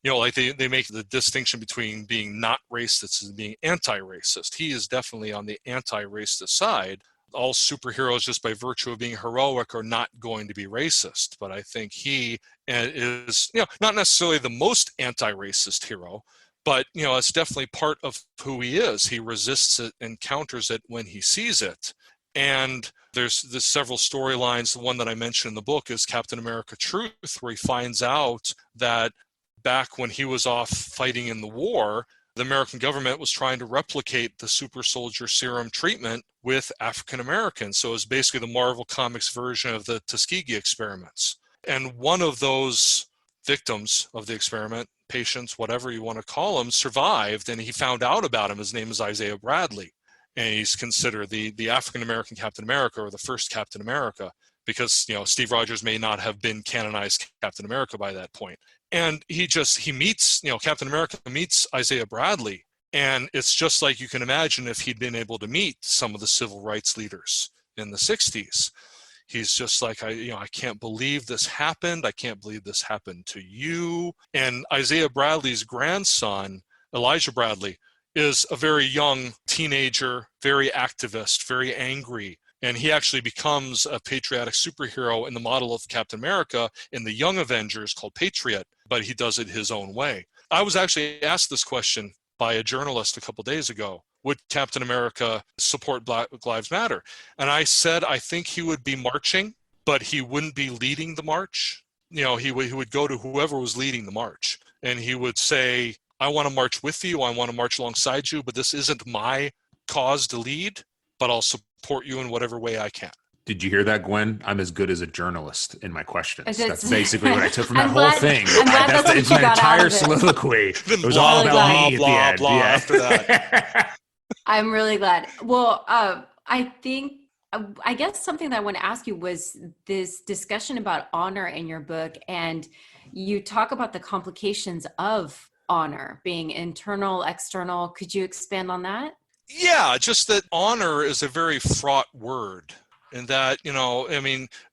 like they make the distinction between being not racist and being anti-racist. He is definitely on the anti-racist side. All superheroes, just by virtue of being heroic, are not going to be racist. But I think he is, not necessarily the most anti-racist hero, but, it's definitely part of who he is. He resists it and counters it when he sees it. And there's several storylines. The one that I mentioned in the book is Captain America Truth, where he finds out that back when he was off fighting in the war, the American government was trying to replicate the super soldier serum treatment with African Americans. So it was basically the Marvel Comics version of the Tuskegee experiments. And one of those victims of the experiment, patients, whatever you want to call them, survived, and he found out about him. His name is Isaiah Bradley, and he's considered the African American Captain America, or the first Captain America, because Steve Rogers may not have been canonized Captain America by that point. And he meets, Captain America meets Isaiah Bradley, and it's just like you can imagine if he'd been able to meet some of the civil rights leaders in the 60s. He's just like, I can't believe this happened. I can't believe this happened to you. And Isaiah Bradley's grandson, Elijah Bradley, is a very young teenager, very activist, very angry. And he actually becomes a patriotic superhero in the model of Captain America in the Young Avengers called Patriot, but he does it his own way. I was actually asked this question by a journalist a couple days ago. Would Captain America support Black Lives Matter? And I said, I think he would be marching, but he wouldn't be leading the march. He would go to whoever was leading the march, and he would say, I want to march with you. I want to march alongside you, but this isn't my cause to lead, but I'll support you in whatever way I can. Did you hear that, Gwen? I'm as good as a journalist in my questions. That's basically what I took from that whole thing. It's my entire soliloquy. It was all about me at the end. Blah, after that. I'm really glad. Well, I guess something that I want to ask you was this discussion about honor in your book, and you talk about the complications of honor being internal, external. Could you expand on that? Yeah, just that honor is a very fraught word. And that,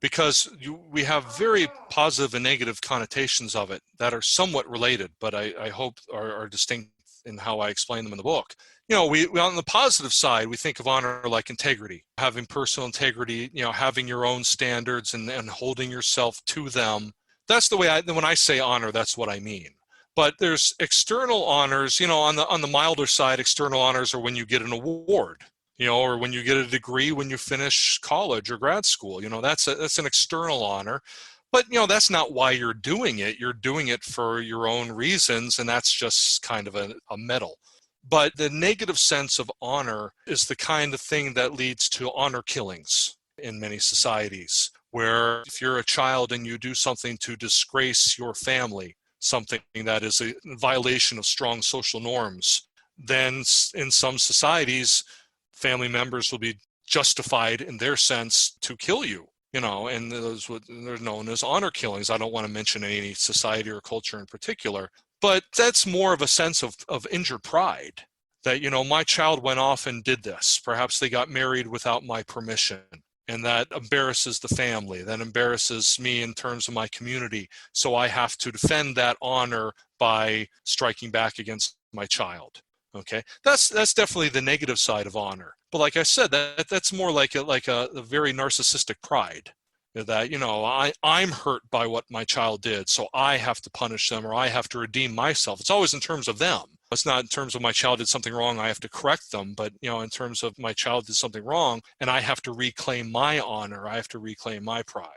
because we have very positive and negative connotations of it that are somewhat related, but I hope are distinct in how I explain them in the book. We on the positive side, we think of honor like integrity, having personal integrity, having your own standards and holding yourself to them. That's the way when I say honor, that's what I mean. But there's external honors, on the milder side, external honors are when you get an award, or when you get a degree when you finish college or grad school. That's an external honor. But, that's not why you're doing it. You're doing it for your own reasons, and that's just kind of a medal. But the negative sense of honor is the kind of thing that leads to honor killings in many societies, where if you're a child and you do something to disgrace your family, something that is a violation of strong social norms, then in some societies, family members will be justified in their sense to kill you, and they're known as honor killings. I don't want to mention any society or culture in particular, but that's more of a sense of injured pride that, my child went off and did this. Perhaps they got married without my permission. And that embarrasses the family, that embarrasses me in terms of my community. So I have to defend that honor by striking back against my child. Okay, that's definitely the negative side of honor. But like I said, that's more like a very narcissistic pride. That, I'm hurt by what my child did, so I have to punish them or I have to redeem myself. It's always in terms of them. It's not in terms of my child did something wrong, I have to correct them, but, in terms of my child did something wrong and I have to reclaim my honor, I have to reclaim my pride.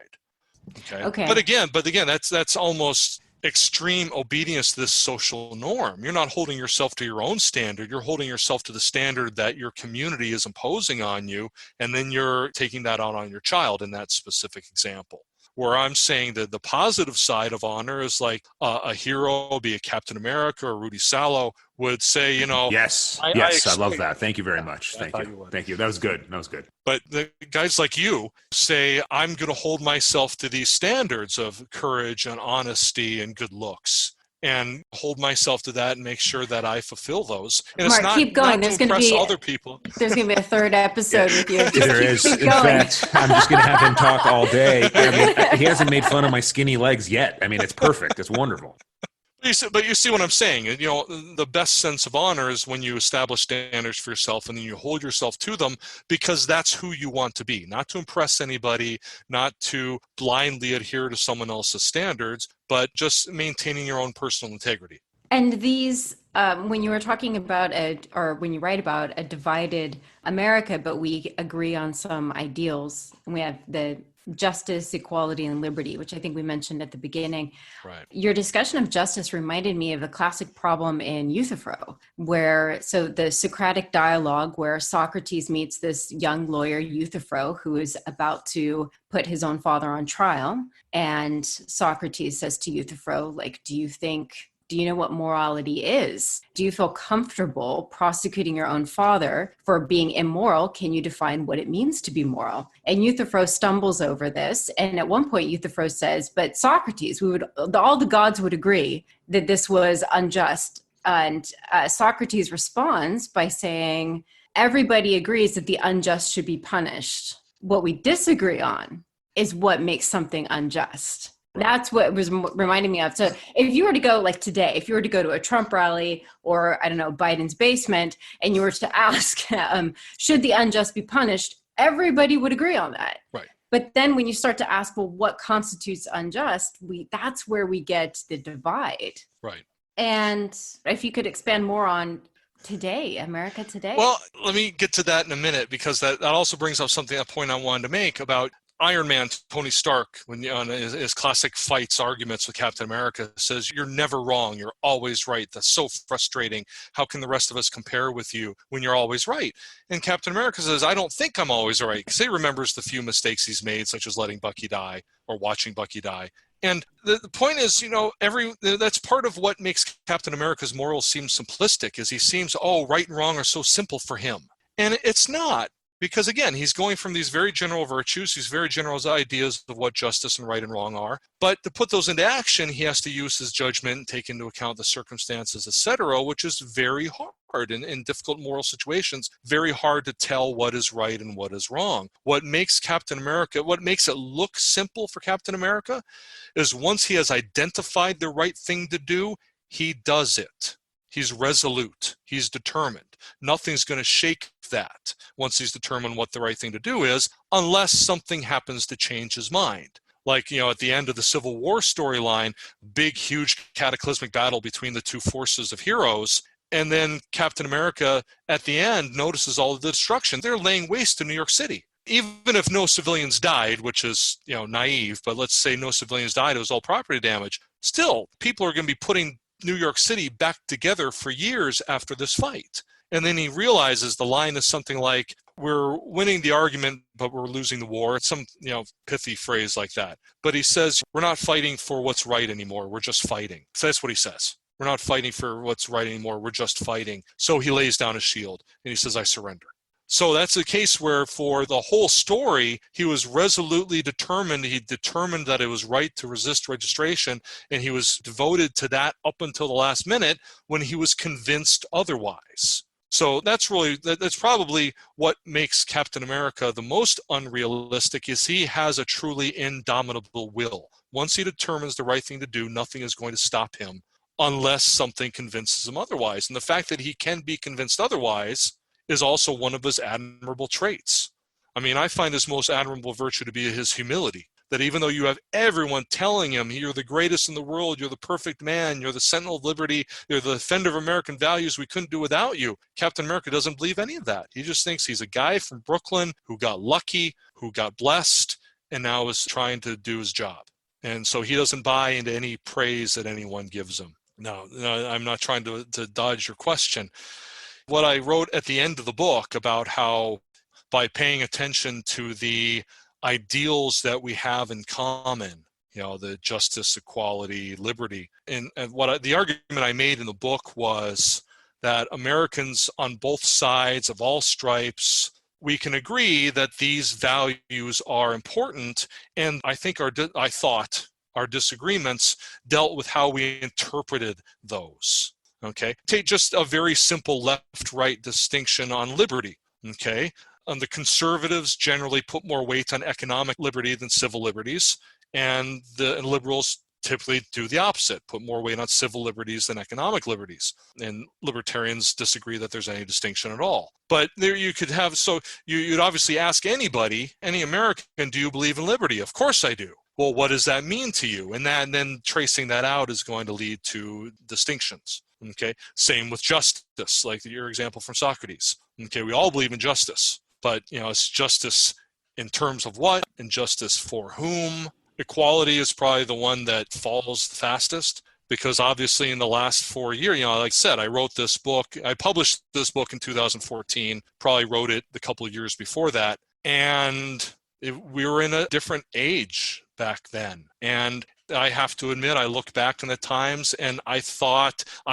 Okay. But again, that's almost extreme obedience to this social norm. You're not holding yourself to your own standard. You're holding yourself to the standard that your community is imposing on you, and then you're taking that out on your child in that specific example. Where I'm saying that the positive side of honor is like a hero, be it Captain America or Rudy Salo, would say, Yes, I love that. Thank you very much. Thank you. That was good. But the guys like you say, I'm going to hold myself to these standards of courage and honesty and good looks, and hold myself to that and make sure that I fulfill those. And Mark, it's not, keep going. There's going to be other people. There's going to be a third episode with you. There is. In fact, I'm just going to have him talk all day. He hasn't made fun of my skinny legs yet. It's perfect. It's wonderful. But you see what I'm saying. The best sense of honor is when you establish standards for yourself and then you hold yourself to them, because that's who you want to be. Not to impress anybody, not to blindly adhere to someone else's standards, but just maintaining your own personal integrity. And these, when you were talking about when you write about a divided America, but we agree on some ideals, and we have the justice, equality, and liberty, which I think we mentioned at the beginning. Right. Your discussion of justice reminded me of a classic problem in Euthyphro, so the Socratic dialogue where Socrates meets this young lawyer, Euthyphro, who is about to put his own father on trial. And Socrates says to Euthyphro, do you know what morality is? Do you feel comfortable prosecuting your own father for being immoral? Can you define what it means to be moral? And Euthyphro stumbles over this. And at one point, Euthyphro says, but Socrates, all the gods would agree that this was unjust. And Socrates responds by saying, everybody agrees that the unjust should be punished. What we disagree on is what makes something unjust. That's what it was reminding me of. So if you were to go like today, if you were to go to a Trump rally or, I don't know, Biden's basement, and you were to ask, should the unjust be punished? Everybody would agree on that. Right. But then when you start to ask, well, what constitutes unjust? That's where we get the divide. Right. And if you could expand more on today, America today. Well, let me get to that in a minute, because that also brings up a point I wanted to make about Iron Man. Tony Stark, when on his classic fights, arguments with Captain America, says, "You're never wrong. You're always right. That's so frustrating. How can the rest of us compare with you when you're always right?" And Captain America says, "I don't think I'm always right," because he remembers the few mistakes he's made, such as letting Bucky die or watching Bucky die. And the point is, that's part of what makes Captain America's morals seem simplistic, is he seems, right and wrong are so simple for him. And it's not. Because again, he's going from these very general virtues, these very general ideas of what justice and right and wrong are. But to put those into action, he has to use his judgment and take into account the circumstances, etc., which is very hard in difficult moral situations, very hard to tell what is right and what is wrong. What makes it look simple for Captain America is once he has identified the right thing to do, he does it. He's resolute. He's determined. Nothing's going to shake that once he's determined what the right thing to do is, unless something happens to change his mind. Like, at the end of the Civil War storyline, big, huge cataclysmic battle between the two forces of heroes. And then Captain America at the end notices all of the destruction. They're laying waste to New York City. Even if no civilians died, which is, naive, but let's say no civilians died, it was all property damage. Still, people are going to be putting New York City back together for years after this fight. And then he realizes the line is something like, "We're winning the argument, but we're losing the war." It's some, pithy phrase like that. But he says, "We're not fighting for what's right anymore. We're just fighting." So that's what he says. "We're not fighting for what's right anymore. We're just fighting." So he lays down his shield and he says, "I surrender." So that's a case where for the whole story, he was resolutely determined. He determined that it was right to resist registration, and he was devoted to that up until the last minute when he was convinced otherwise. So that's probably what makes Captain America the most unrealistic, is he has a truly indomitable will. Once he determines the right thing to do, nothing is going to stop him unless something convinces him otherwise. And the fact that he can be convinced otherwise is also one of his admirable traits. I mean, I find his most admirable virtue to be his humility. That even though you have everyone telling him, "You're the greatest in the world, you're the perfect man, you're the sentinel of liberty, you're the defender of American values, we couldn't do without you," Captain America doesn't believe any of that. He just thinks he's a guy from Brooklyn who got lucky, who got blessed, and now is trying to do his job. And so he doesn't buy into any praise that anyone gives him. No, I'm not trying to dodge your question. What I wrote at the end of the book about how by paying attention to the ideals that we have in common, the justice, equality, liberty, and the argument I made in the book was that Americans on both sides of all stripes, we can agree that these values are important, and I thought our disagreements dealt with how we interpreted those. Okay, take just a very simple left-right distinction on liberty. Okay, the conservatives generally put more weight on economic liberty than civil liberties, and the liberals typically do the opposite, put more weight on civil liberties than economic liberties. And libertarians disagree that there's any distinction at all. But there you could have, so you'd obviously ask anybody, any American, "Do you believe in liberty?" "Of course I do." "Well, what does that mean to you?" And then tracing that out is going to lead to distinctions. Okay, same with justice, like your example from Socrates. Okay, we all believe in justice, but it's justice in terms of what, and justice for whom. Equality is probably the one that falls the fastest, because obviously in the last 4 years, like I said, I published this book in 2014, probably wrote it a couple of years before that, and we were in a different age back then. And I have to admit, I look back in the times and I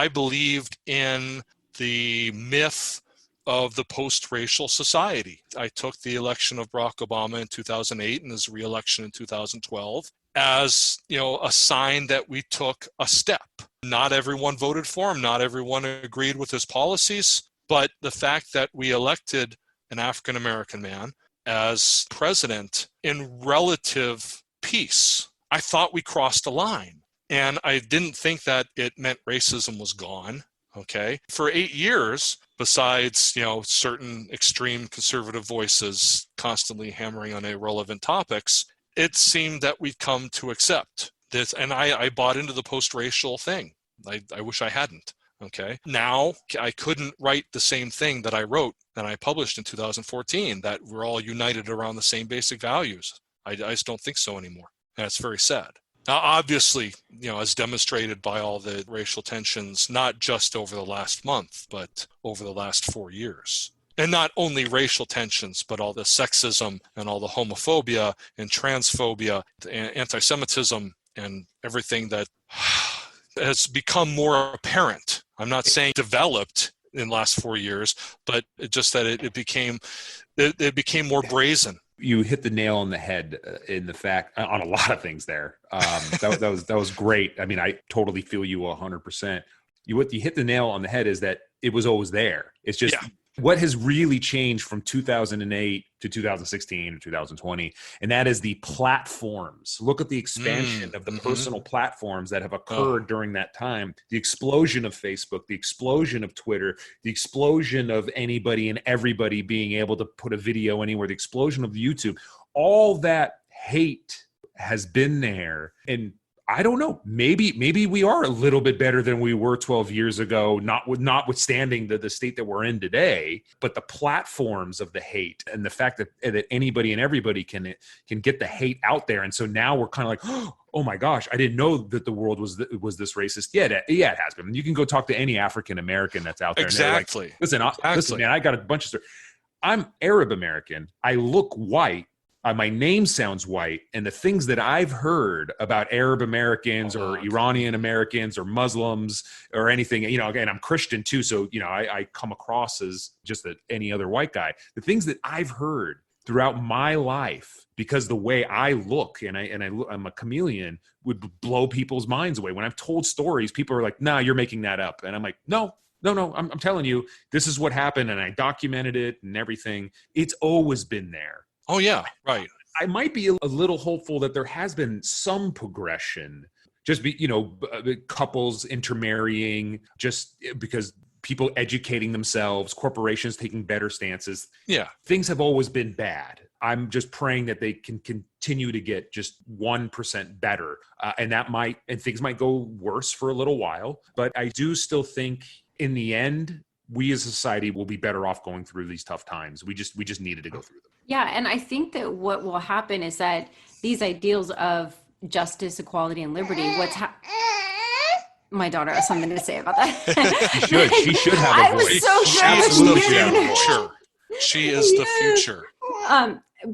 believed in the myth of the post-racial society. I took the election of Barack Obama in 2008 and his re-election in 2012 as, a sign that we took a step. Not everyone voted for him, not everyone agreed with his policies, but the fact that we elected an African-American man as president in relative peace. I thought we crossed a line, and I didn't think that it meant racism was gone. Okay. For 8 years, besides, certain extreme conservative voices constantly hammering on irrelevant topics, it seemed that we'd come to accept this. And I bought into the post-racial thing. I wish I hadn't. Okay. Now I couldn't write the same thing that I wrote and I published in 2014, that we're all united around the same basic values. I just don't think so anymore. And it's very sad. Now, obviously, as demonstrated by all the racial tensions, not just over the last month, but over the last 4 years. And not only racial tensions, but all the sexism and all the homophobia and transphobia and anti-Semitism and everything that has become more apparent. I'm not saying developed in the last 4 years, but just that it became more brazen. You hit the nail on the head in the fact on a lot of things there. That was great. I mean, I totally feel you 100%. What you hit the nail on the head is that it was always there. It's just what has really changed from 2008 to 2016 to 2020, and that is the platforms. Look at the expansion of the personal platforms that have occurred during that time. The explosion of Facebook, the explosion of Twitter, the explosion of anybody and everybody being able to put a video anywhere, the explosion of YouTube. All that hate has been there, and I don't know. Maybe we are a little bit better than we were 12 years ago, notwithstanding the state that we're in today. But the platforms of the hate and the fact that anybody and everybody can get the hate out there, and so now we're kind of like, oh my gosh, I didn't know that the world was this racist. Yeah, it has been. You can go talk to any African American that's out there. Exactly. And they're like, listen, man, I got a bunch of stories. I'm Arab American. I look white. My name sounds white, and the things that I've heard about Arab Americans or Iranian Americans or Muslims or anything, again, I'm Christian too, so I come across as just any other white guy. The things that I've heard throughout my life, because the way I look and I'm a chameleon, would blow people's minds away. When I've told stories, people are like, "Nah, you're making that up," and I'm like, No, I'm telling you, this is what happened, and I documented it and everything. It's always been there. Oh, yeah, right. I might be a little hopeful that there has been some progression, just couples intermarrying, just because people educating themselves, corporations taking better stances. Yeah. Things have always been bad. I'm just praying that they can continue to get just 1% better. And things might go worse for a little while, but I do still think in the end, we as a society will be better off going through these tough times. We just needed to go through them. Yeah. And I think that what will happen is that these ideals of justice, equality, and liberty, my daughter has something to say about that. She should have a voice. I was so Sure. She is the future.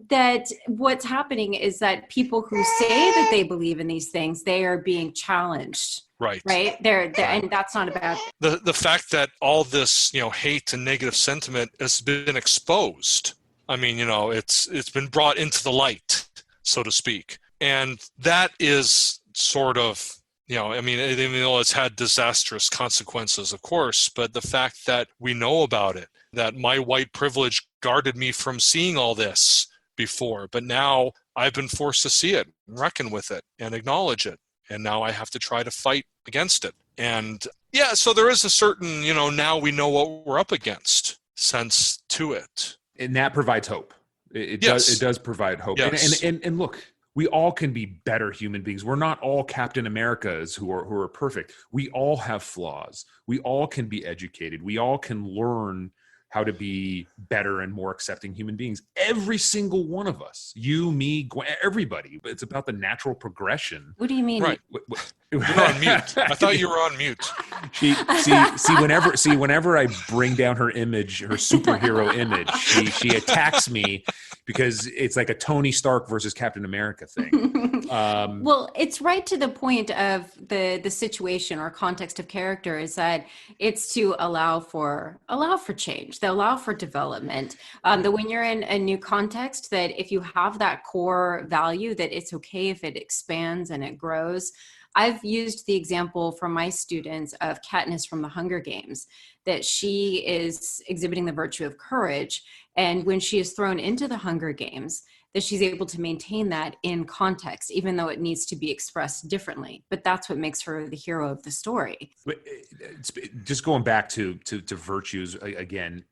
That what's happening is that people who say that they believe in these things, they are being challenged. Right. They're and that's not a bad thing. The fact that all this, hate and negative sentiment has been exposed. I mean, it's been brought into the light, so to speak. And that is sort of, even though it's had disastrous consequences, of course, but the fact that we know about it, that my white privilege guarded me from seeing all this before, but now I've been forced to see it, reckon with it, and acknowledge it. And now I have to try to fight against it. And yeah, so there is a certain, now we know what we're up against sense to it. And that provides hope. It does provide hope. Yes. And look, we all can be better human beings. We're not all Captain Americas who are perfect. We all have flaws. We all can be educated. We all can learn how to be better and more accepting human beings. Every single one of us, you, me, everybody. It's about the natural progression. What do you mean? Right. You're on mute. I thought you were on mute. Whenever I bring down her image, her superhero image, she attacks me because it's like a Tony Stark versus Captain America thing. Well, it's right to the point of the situation or context of character is that it's to allow for change, to allow for development. That when you're in a new context, that if you have that core value, that it's okay if it expands and it grows. I've used the example from my students of Katniss from the Hunger Games, that she is exhibiting the virtue of courage. And when she is thrown into the Hunger Games, that she's able to maintain that in context, even though it needs to be expressed differently. But that's what makes her the hero of the story. But just going back to virtues again,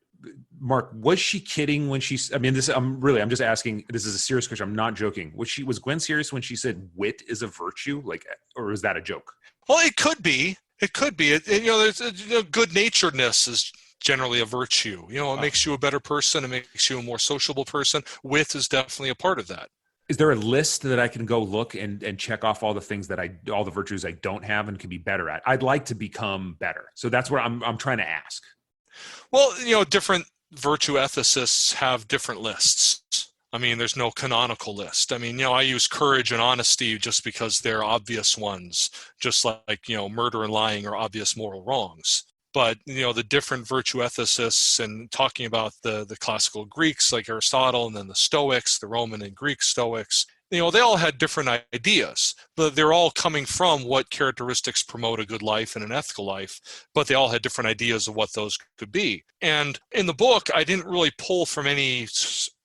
Mark, was she kidding when she? I mean, I'm just asking. This is a serious question. I'm not joking. Was Gwen serious when she said wit is a virtue? Like, or is that a joke? Well, it could be. It could be. There's good-naturedness is generally a virtue. It makes you a better person. It makes you a more sociable person. Wit is definitely a part of that. Is there a list that I can go look and check off all the things all the virtues I don't have and can be better at? I'd like to become better. So that's what I'm trying to ask. Well, different virtue ethicists have different lists. I mean, there's no canonical list. I mean, I use courage and honesty just because they're obvious ones, just like, murder and lying are obvious moral wrongs. But, the different virtue ethicists, and talking about the classical Greeks like Aristotle, and then the Stoics, the Roman and Greek Stoics, they all had different ideas, but they're all coming from what characteristics promote a good life and an ethical life, but they all had different ideas of what those could be. And in the book, I didn't really pull from any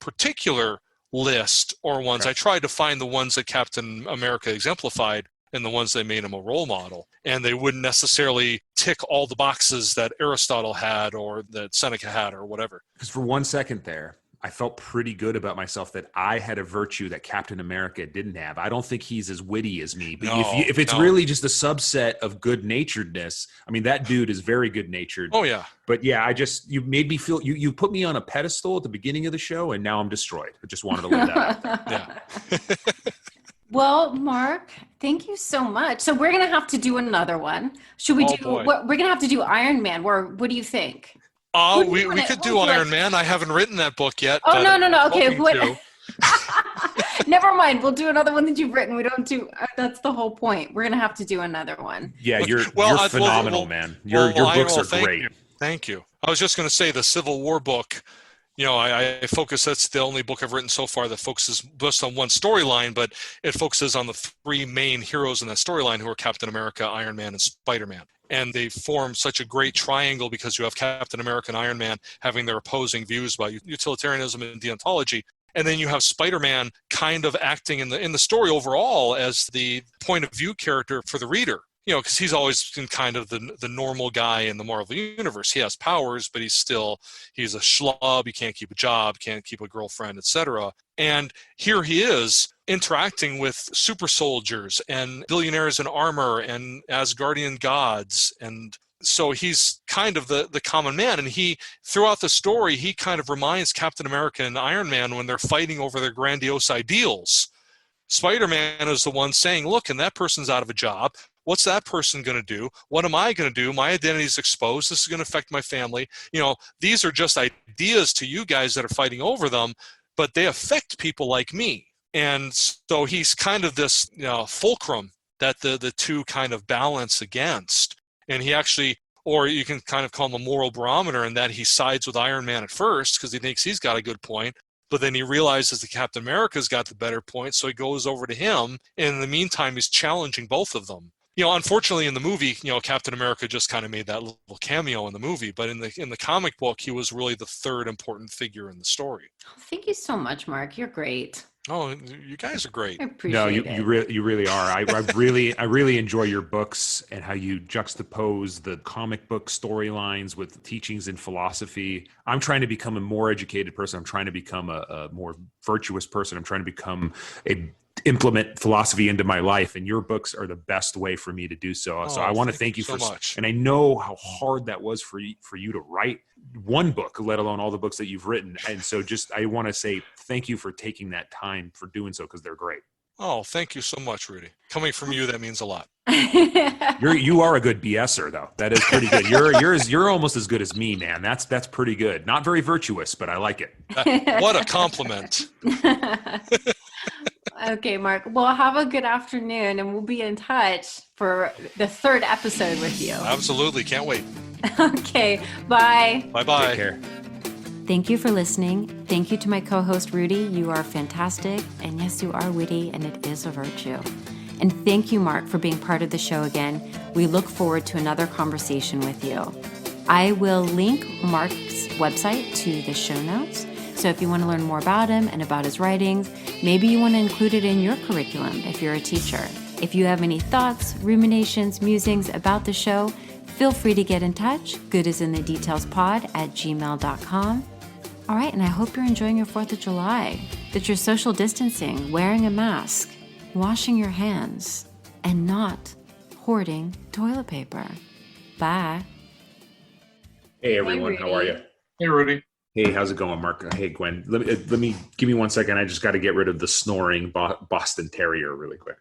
particular list or ones. Okay. I tried to find the ones that Captain America exemplified and the ones that made him a role model. And they wouldn't necessarily tick all the boxes that Aristotle had or that Seneca had or whatever. Because for 1 second there, I felt pretty good about myself that I had a virtue that Captain America didn't have. I don't think he's as witty as me. But if it's really just a subset of good-naturedness, I mean, that dude is very good-natured. Oh, yeah. But yeah, you made me feel, you put me on a pedestal at the beginning of the show, and now I'm destroyed. I just wanted to let that out there. Yeah. Well, Mark, thank you so much. So we're going to have to do another one. Should we we're going to have to do Iron Man. What do you think? We could do Iron Man. I haven't written that book yet. Oh, no. Okay. Never mind. We'll do another one that you've written. We don't do, that's the whole point. We're going to have to do another one. Yeah, you're phenomenal, man. Your books are great. Thank you. I was just going to say the Civil War book, I focus, that's the only book I've written so far that focuses just on one storyline, but it focuses on the three main heroes in that storyline who are Captain America, Iron Man, and Spider-Man. And they form such a great triangle because you have Captain America and Iron Man having their opposing views about utilitarianism and deontology. And then you have Spider-Man kind of acting in the story overall as the point of view character for the reader. Because he's always been kind of the normal guy in the Marvel universe. He has powers, but he's a schlub. He can't keep a job, can't keep a girlfriend, etc. And here he is interacting with super soldiers and billionaires in armor and Asgardian gods. And so he's kind of the common man. And throughout the story, he kind of reminds Captain America and Iron Man when they're fighting over their grandiose ideals. Spider-Man is the one saying, look, and that person's out of a job. What's that person going to do? What am I going to do? My identity is exposed. This is going to affect my family. These are just ideas to you guys that are fighting over them, but they affect people like me. And so he's kind of this fulcrum that the two kind of balance against. And he actually, or you can kind of call him a moral barometer in that he sides with Iron Man at first because he thinks he's got a good point. But then he realizes that Captain America's got the better point, so he goes over to him. And in the meantime, he's challenging both of them. Unfortunately, in the movie, Captain America just kind of made that little cameo in the movie. But in the comic book, he was really the third important figure in the story. Thank you so much, Mark. You're great. Oh, you guys are great. I appreciate it. You really are. I really enjoy your books and how you juxtapose the comic book storylines with teachings in philosophy. I'm trying to become a more educated person. I'm trying to become a more virtuous person. I'm trying to implement philosophy into my life, and your books are the best way for me to do so. So I want to thank you so much. And I know how hard that was for you to write one book, let alone all the books that you've written. And so I want to say thank you for taking that time for doing so, because they're great. Oh, thank you so much, Rudy. Coming from you, that means a lot. You are a good BSer, though. That is pretty good. You're almost as good as me, man. That's pretty good. Not very virtuous, but I like it. What a compliment. Okay, Mark. Well, have a good afternoon, and we'll be in touch for the third episode with you. Absolutely. Can't wait. Okay. Bye. Bye-bye. Take care. Thank you for listening. Thank you to my co-host, Rudy. You are fantastic. And yes, you are witty, and it is a virtue. And thank you, Mark, for being part of the show again. We look forward to another conversation with you. I will link Mark's website to the show notes. So if you want to learn more about him and about his writings, maybe you want to include it in your curriculum if you're a teacher. If you have any thoughts, ruminations, musings about the show, feel free to get in touch. goodisinthedetailspod@gmail.com. All right, and I hope you're enjoying your 4th of July, that you're social distancing, wearing a mask, washing your hands, and not hoarding toilet paper. Bye. Hey everyone, how are you? Hey, Rudy. Hey, how's it going, Mark? Hey, Gwen. Let me give me 1 second. I just got to get rid of the snoring Boston Terrier really quick.